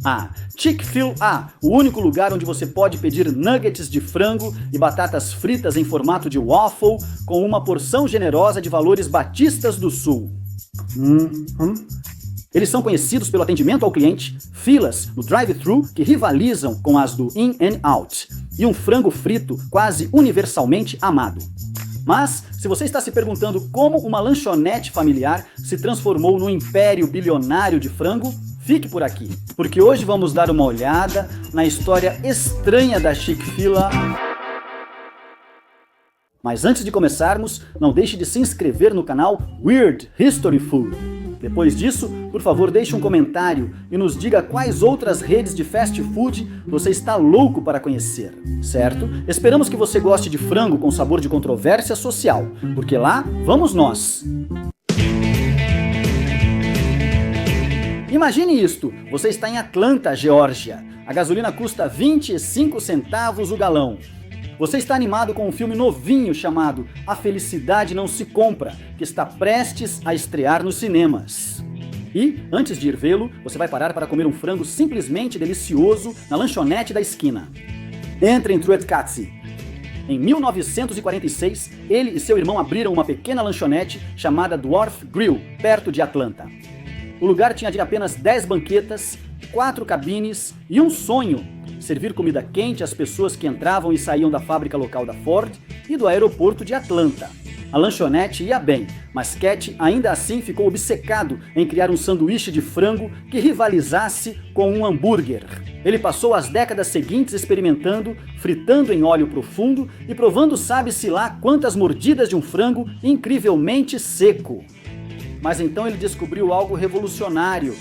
A. Chick-fil-A, o único lugar onde você pode pedir nuggets de frango e batatas fritas em formato de waffle com uma porção generosa de valores batistas do sul. Eles são conhecidos pelo atendimento ao cliente, filas no drive-thru que rivalizam com as do In-N-Out e um frango frito quase universalmente amado. Mas, se você está se perguntando como uma lanchonete familiar se transformou num império bilionário de frango, fique por aqui, porque hoje vamos dar uma olhada na história estranha da Chick-fil-A. Mas antes de começarmos, não deixe de se inscrever no canal Weird History Food. Depois disso, por favor, deixe um comentário e nos diga quais outras redes de fast food você está louco para conhecer, certo? Esperamos que você goste de frango com sabor de controvérsia social, porque lá vamos nós! Imagine isto, você está em Atlanta, Geórgia. A gasolina custa 25 centavos o galão. Você está animado com um filme novinho chamado A Felicidade Não Se Compra, que está prestes a estrear nos cinemas. E, antes de ir vê-lo, você vai parar para comer um frango simplesmente delicioso na lanchonete da esquina. Entre em Truetcatzy. Em 1946, ele e seu irmão abriram uma pequena lanchonete chamada Dwarf Grill, perto de Atlanta. O lugar tinha de apenas 10 banquetas, 4 cabines e um sonho: servir comida quente às pessoas que entravam e saíam da fábrica local da Ford e do aeroporto de Atlanta. A lanchonete ia bem, mas Cat ainda assim ficou obcecado em criar um sanduíche de frango que rivalizasse com um hambúrguer. Ele passou as décadas seguintes experimentando, fritando em óleo profundo e provando sabe-se lá quantas mordidas de um frango incrivelmente seco. Mas então ele descobriu algo revolucionário.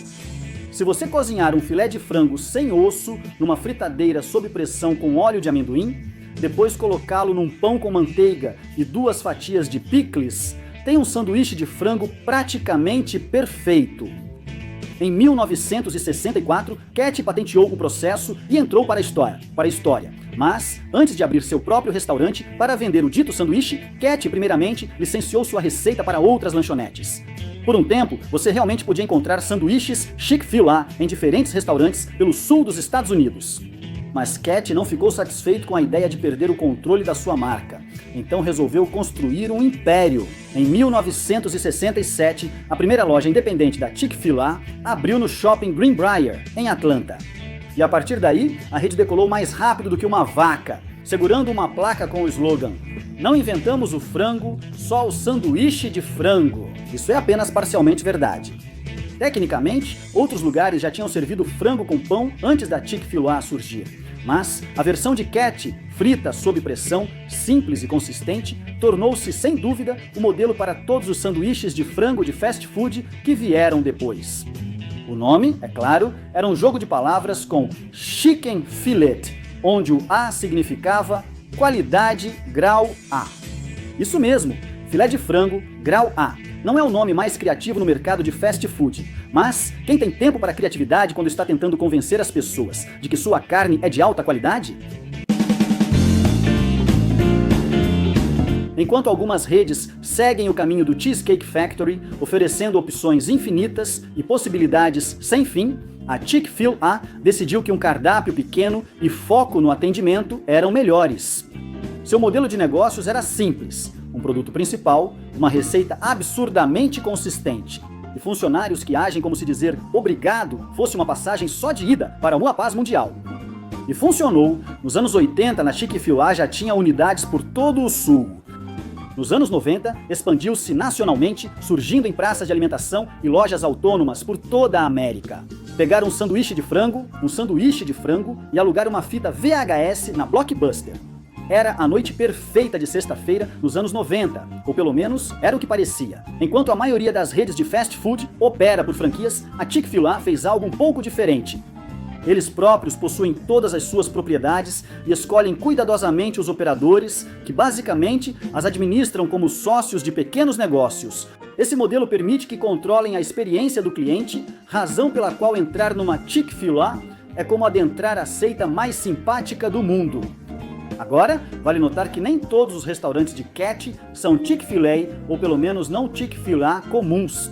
Se você cozinhar um filé de frango sem osso numa fritadeira sob pressão com óleo de amendoim, depois colocá-lo num pão com manteiga e 2 fatias de picles, tem um sanduíche de frango praticamente perfeito. Em 1964, Cat patenteou o processo e entrou para a história. Mas, antes de abrir seu próprio restaurante para vender o dito sanduíche, Cat primeiramente licenciou sua receita para outras lanchonetes. Por um tempo, você realmente podia encontrar sanduíches Chick-fil-A em diferentes restaurantes pelo sul dos Estados Unidos. Mas Cat não ficou satisfeito com a ideia de perder o controle da sua marca. Então resolveu construir um império. Em 1967, a primeira loja independente da Chick-fil-A abriu no Shopping Greenbrier, em Atlanta. E a partir daí, a rede decolou mais rápido do que uma vaca, segurando uma placa com o slogan: "Não inventamos o frango, só o sanduíche de frango". Isso é apenas parcialmente verdade. Tecnicamente, outros lugares já tinham servido frango com pão antes da Chick-fil-A surgir. Mas a versão de Cat, frita sob pressão, simples e consistente, tornou-se, sem dúvida, o modelo para todos os sanduíches de frango de fast food que vieram depois. O nome, é claro, era um jogo de palavras com Chicken Fillet, onde o A significava qualidade grau A. Isso mesmo, filé de frango grau A. Não é o nome mais criativo no mercado de fast food, mas quem tem tempo para criatividade quando está tentando convencer as pessoas de que sua carne é de alta qualidade? Enquanto algumas redes seguem o caminho do Cheesecake Factory, oferecendo opções infinitas e possibilidades sem fim, a Chick-fil-A decidiu que um cardápio pequeno e foco no atendimento eram melhores. Seu modelo de negócios era simples: um produto principal, uma receita absurdamente consistente e funcionários que agem como se dizer obrigado fosse uma passagem só de ida para uma paz mundial. E funcionou. Nos anos 80, na Chick-fil-A já tinha unidades por todo o sul. Nos anos 90, expandiu-se nacionalmente, surgindo em praças de alimentação e lojas autônomas por toda a América. Pegar um sanduíche de frango e alugar uma fita VHS na Blockbuster. Era a noite perfeita de sexta-feira nos anos 90, ou pelo menos era o que parecia. Enquanto a maioria das redes de fast food opera por franquias, a Chick-fil-A fez algo um pouco diferente. Eles próprios possuem todas as suas propriedades e escolhem cuidadosamente os operadores, que basicamente as administram como sócios de pequenos negócios. Esse modelo permite que controlem a experiência do cliente, razão pela qual entrar numa Chick-fil-A é como adentrar a seita mais simpática do mundo. Agora, vale notar que nem todos os restaurantes de Cat são Chick-fil-A, ou pelo menos não Chick-fil-A comuns.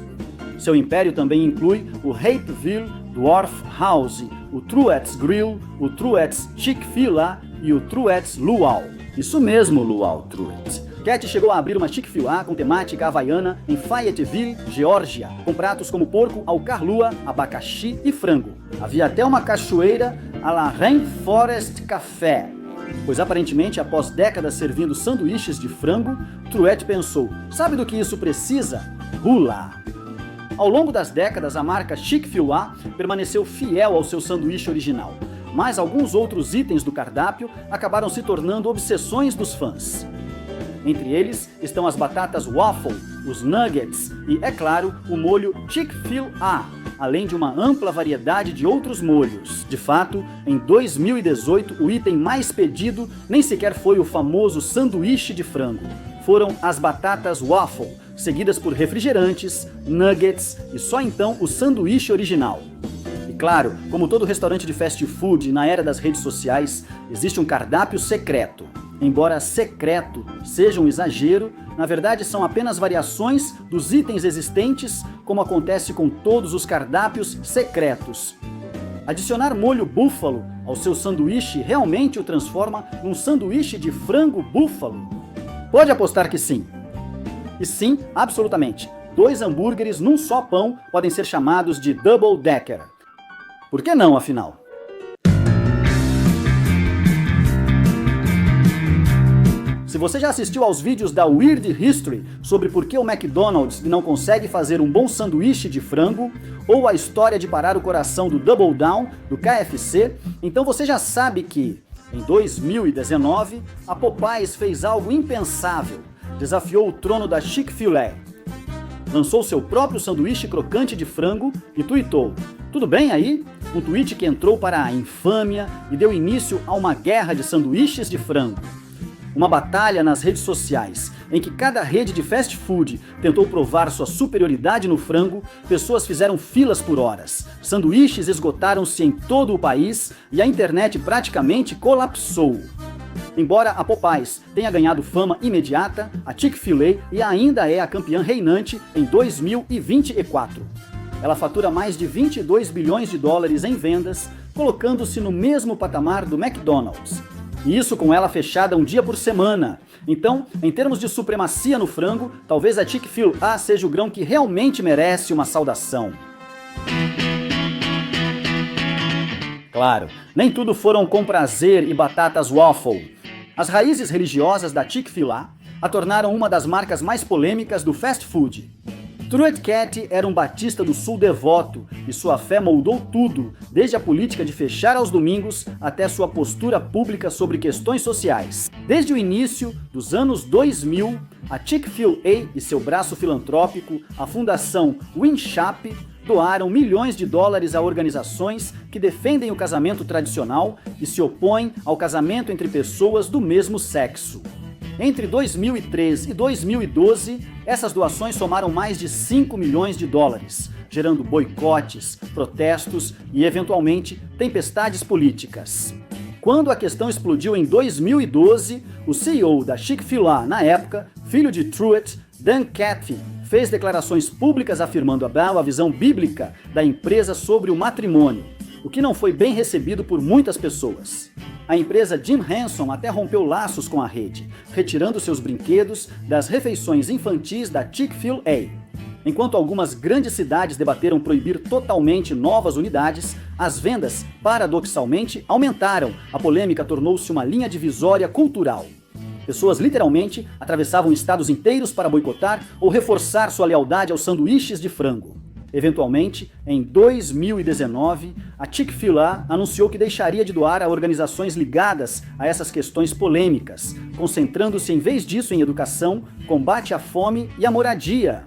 Seu império também inclui o Hapeville Dwarf House, o Truett's Grill, o Truett's Chick-fil-A e o Truett's Luau. Isso mesmo, Luau Truett. Cat chegou a abrir uma Chick-fil-A com temática havaiana em Fayetteville, Geórgia, com pratos como porco ao carlua, abacaxi e frango. Havia até uma cachoeira à la Rainforest Café, pois aparentemente após décadas servindo sanduíches de frango, Truett pensou, sabe do que isso precisa? Hula! Ao longo das décadas, a marca Chick-fil-A permaneceu fiel ao seu sanduíche original, mas alguns outros itens do cardápio acabaram se tornando obsessões dos fãs. Entre eles estão as batatas waffle, os nuggets e, é claro, o molho Chick-fil-A, além de uma ampla variedade de outros molhos. De fato, em 2018, o item mais pedido nem sequer foi o famoso sanduíche de frango. Foram as batatas waffle, seguidas por refrigerantes, nuggets e só então o sanduíche original. E claro, como todo restaurante de fast food na era das redes sociais, existe um cardápio secreto. Embora secreto seja um exagero, na verdade são apenas variações dos itens existentes, como acontece com todos os cardápios secretos. Adicionar molho búfalo ao seu sanduíche realmente o transforma num sanduíche de frango búfalo? Pode apostar que sim. E sim, absolutamente, 2 hambúrgueres num só pão podem ser chamados de Double Decker. Por que não, afinal? Se você já assistiu aos vídeos da Weird History sobre por que o McDonald's não consegue fazer um bom sanduíche de frango, ou a história de parar o coração do Double Down, do KFC, então você já sabe que, em 2019, a Popeyes fez algo impensável, desafiou o trono da Chick-fil-A. Lançou seu próprio sanduíche crocante de frango e tuitou, tudo bem aí? Um tweet que entrou para a infâmia e deu início a uma guerra de sanduíches de frango. Uma batalha nas redes sociais, em que cada rede de fast food tentou provar sua superioridade no frango, pessoas fizeram filas por horas, sanduíches esgotaram-se em todo o país e a internet praticamente colapsou. Embora a Popeyes tenha ganhado fama imediata, a Chick-fil-A e ainda é a campeã reinante em 2024. Ela fatura mais de 22 bilhões de dólares em vendas, colocando-se no mesmo patamar do McDonald's. E isso com ela fechada um dia por semana. Então, em termos de supremacia no frango, talvez a Chick-fil-A seja o grão que realmente merece uma saudação. Claro, nem tudo foram com prazer e batatas waffle. As raízes religiosas da Chick-fil-A a tornaram uma das marcas mais polêmicas do fast food. Truett Cathy era um batista do sul devoto e sua fé moldou tudo, desde a política de fechar aos domingos até sua postura pública sobre questões sociais. Desde o início dos anos 2000, a Chick-fil-A e seu braço filantrópico, a Fundação Winshap, doaram milhões de dólares a organizações que defendem o casamento tradicional e se opõem ao casamento entre pessoas do mesmo sexo. Entre 2013 e 2012, essas doações somaram mais de 5 milhões de dólares, gerando boicotes, protestos e, eventualmente, tempestades políticas. Quando a questão explodiu em 2012, o CEO da Chick-fil-A na época, filho de Truett, Dan Cathy, fez declarações públicas afirmando a visão bíblica da empresa sobre o matrimônio, o que não foi bem recebido por muitas pessoas. A empresa Jim Henson até rompeu laços com a rede, retirando seus brinquedos das refeições infantis da Chick-fil-A. Enquanto algumas grandes cidades debateram proibir totalmente novas unidades, as vendas, paradoxalmente, aumentaram. A polêmica tornou-se uma linha divisória cultural. Pessoas literalmente atravessavam estados inteiros para boicotar ou reforçar sua lealdade aos sanduíches de frango. Eventualmente, em 2019, a Chick-fil-A anunciou que deixaria de doar a organizações ligadas a essas questões polêmicas, concentrando-se em vez disso em educação, combate à fome e à moradia.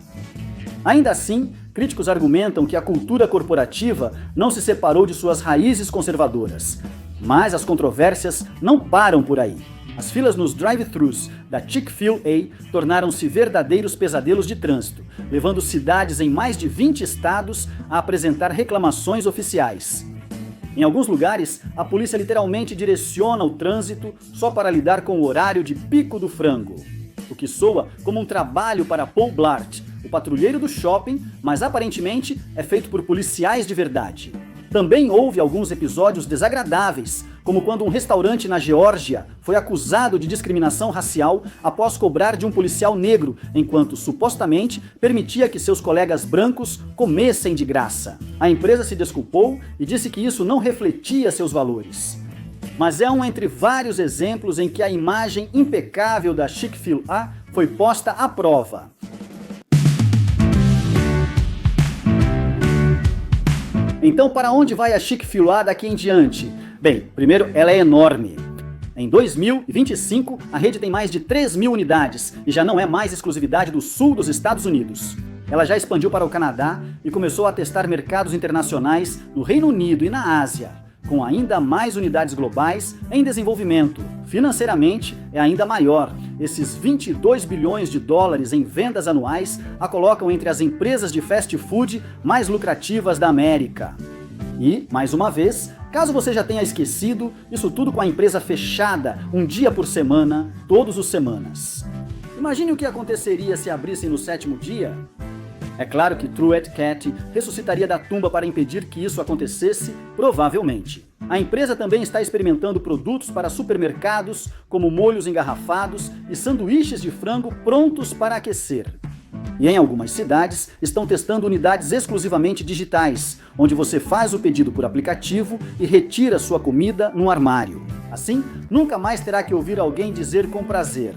Ainda assim, críticos argumentam que a cultura corporativa não se separou de suas raízes conservadoras. Mas as controvérsias não param por aí. As filas nos drive-thrus da Chick-fil-A tornaram-se verdadeiros pesadelos de trânsito, levando cidades em mais de 20 estados a apresentar reclamações oficiais. Em alguns lugares, a polícia literalmente direciona o trânsito só para lidar com o horário de pico do frango, o que soa como um trabalho para Paul Blart, o patrulheiro do shopping, mas aparentemente é feito por policiais de verdade. Também houve alguns episódios desagradáveis, como quando um restaurante na Geórgia foi acusado de discriminação racial após cobrar de um policial negro, enquanto supostamente permitia que seus colegas brancos comessem de graça. A empresa se desculpou e disse que isso não refletia seus valores. Mas é um entre vários exemplos em que a imagem impecável da Chick-fil-A foi posta à prova. Então, para onde vai a Chick-fil-A daqui em diante? Bem, primeiro, ela é enorme. Em 2025, a rede tem mais de 3.000 unidades e já não é mais exclusividade do sul dos Estados Unidos. Ela já expandiu para o Canadá e começou a testar mercados internacionais no Reino Unido e na Ásia, com ainda mais unidades globais em desenvolvimento. Financeiramente, é ainda maior. Esses 22 bilhões de dólares em vendas anuais a colocam entre as empresas de fast food mais lucrativas da América. E, mais uma vez, caso você já tenha esquecido, isso tudo com a empresa fechada um dia por semana, todas as semanas. Imagine o que aconteceria se abrissem no 7º dia. É claro que Truett Cathy ressuscitaria da tumba para impedir que isso acontecesse, provavelmente. A empresa também está experimentando produtos para supermercados, como molhos engarrafados e sanduíches de frango prontos para aquecer. E em algumas cidades estão testando unidades exclusivamente digitais, onde você faz o pedido por aplicativo e retira sua comida no armário. Assim, nunca mais terá que ouvir alguém dizer com prazer.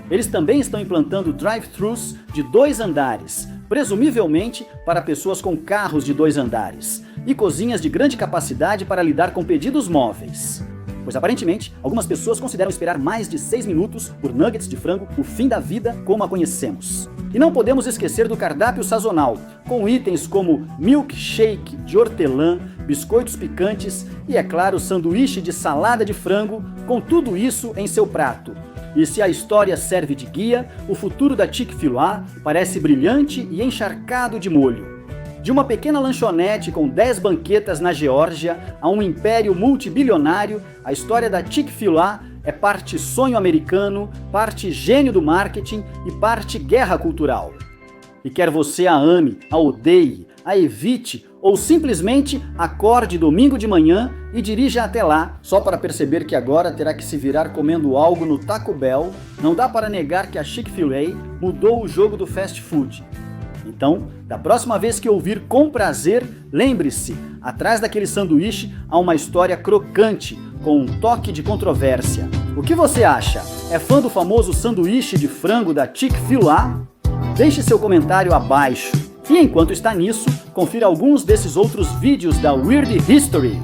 Eles também estão implantando drive-thrus de 2 andares, presumivelmente para pessoas com carros de 2 andares, e cozinhas de grande capacidade para lidar com pedidos móveis. Pois aparentemente, algumas pessoas consideram esperar mais de 6 minutos por nuggets de frango o fim da vida como a conhecemos. E não podemos esquecer do cardápio sazonal, com itens como milkshake de hortelã, biscoitos picantes e, é claro, sanduíche de salada de frango, com tudo isso em seu prato. E se a história serve de guia, o futuro da Chick-fil-A parece brilhante e encharcado de molho. De uma pequena lanchonete com 10 banquetas na Geórgia a um império multibilionário, a história da Chick-fil-A é parte sonho americano, parte gênio do marketing e parte guerra cultural. E quer você a ame, a odeie, a evite ou simplesmente acorde domingo de manhã e dirija até lá, só para perceber que agora terá que se virar comendo algo no Taco Bell, não dá para negar que a Chick-fil-A mudou o jogo do fast food. Então, da próxima vez que ouvir com prazer, lembre-se, atrás daquele sanduíche há uma história crocante, com um toque de controvérsia. O que você acha? É fã do famoso sanduíche de frango da Chick-fil-A? Deixe seu comentário abaixo. E enquanto está nisso, confira alguns desses outros vídeos da Weird History.